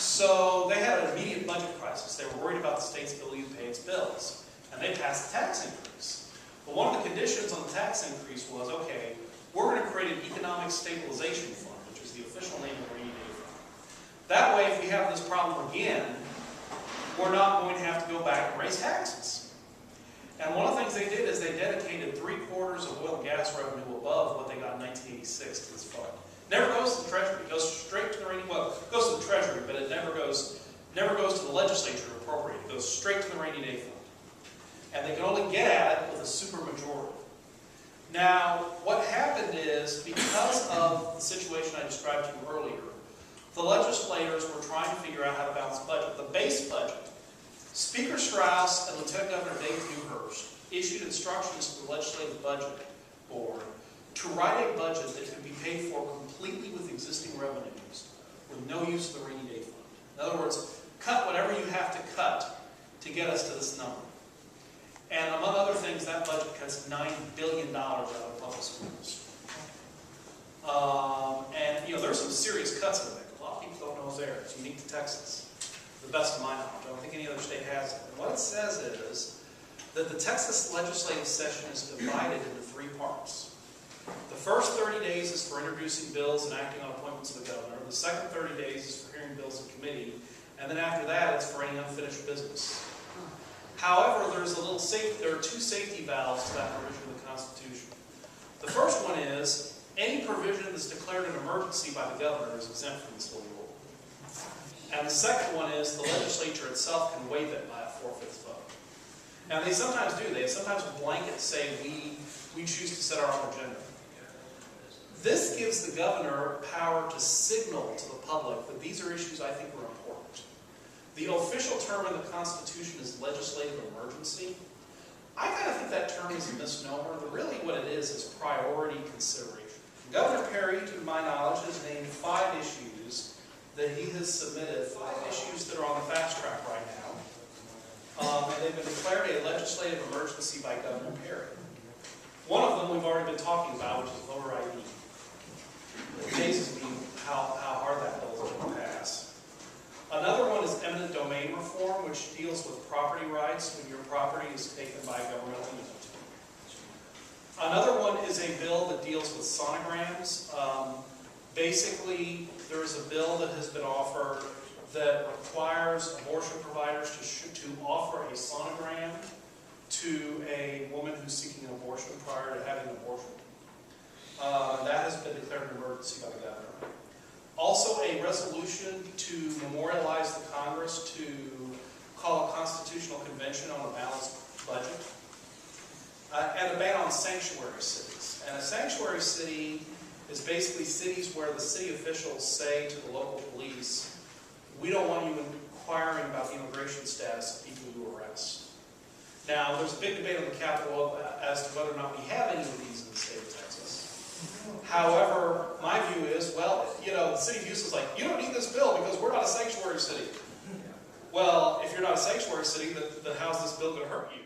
So they had an immediate budget crisis. They were worried about the state's ability to pay its bills. And they passed a tax increase. But one of the conditions on the tax increase was, okay, we're going to create an economic stabilization fund, which is the official name of the rainy day fund. That way, if we have this problem again, we're not going to have to go back and raise taxes. And one of the things they did is they dedicated 3/4 of oil and gas revenue above what they got in 1986 to this fund. Never goes to the Treasury. It goes straight to the rainy. Well, it goes to the Treasury, but it never goes to the legislature to appropriate. It goes straight to the rainy day fund. And they can only get at it with a supermajority. Now, what happened is, because of the situation I described to you earlier, the legislators were trying to figure out how to balance the budget. The base budget, Speaker Strauss and Lieutenant Governor Dave Newhurst issued instructions to the Legislative Budget Board to write a budget that could be paid for completely with existing revenues, with no use of the rainy day fund. In other words, cut whatever you have to cut to get us to this number. And among other things, that budget cuts $9 billion out of public schools. And you know, there's some serious cuts in there. A lot of people don't know it's there. It's unique to Texas, to the best of my knowledge. I don't think any other state has it. And what it says is that the Texas legislative session is divided into 3 parts. The first 30 days is for introducing bills and acting on appointments of the governor. The second 30 days is for hearing bills in committee. And then after that, it's for any unfinished business. However, there are 2 safety valves to that provision of the Constitution. The first one is, any provision that's declared an emergency by the governor is exempt from this little rule. And the second one is, the legislature itself can waive it by a 4/5 vote. Now, they sometimes do. They sometimes blanket say, we choose to set our own agenda. This gives the governor power to signal to the public that these are issues I think are important. The official term in the Constitution is legislative emergency. I kind of think that term is a misnomer, but really what it is priority consideration. Governor Perry, to my knowledge, has named 5 issues that he has submitted, 5 issues that are on the fast track right now. And they've been declared a legislative emergency by Governor Perry. One of them we've already been talking about, which is voter ID. It amazes me how hard that bill is going to pass. Another one is eminent domain reform, which deals with property rights when your property is taken by a governmental entity. Another one is a bill that deals with sonograms. Basically, there is a bill that has been offered that requires abortion providers to offer a sonogram to a woman who's seeking an abortion prior to having an abortion. That has been declared an emergency by the governor. Also, a resolution to memorialize the Congress to call a constitutional convention on a balanced budget. And a ban on sanctuary cities. And a sanctuary city is basically cities where the city officials say to the local police, we don't want you inquiring about the immigration status of people you arrest. Now, there's a big debate on the Capitol as to whether or not we have any of these in the state of Texas. However, my view is, well, you know, the city of Houston's like, you don't need this bill because we're not a sanctuary city. Well, if you're not a sanctuary city, then how's this bill going to hurt you?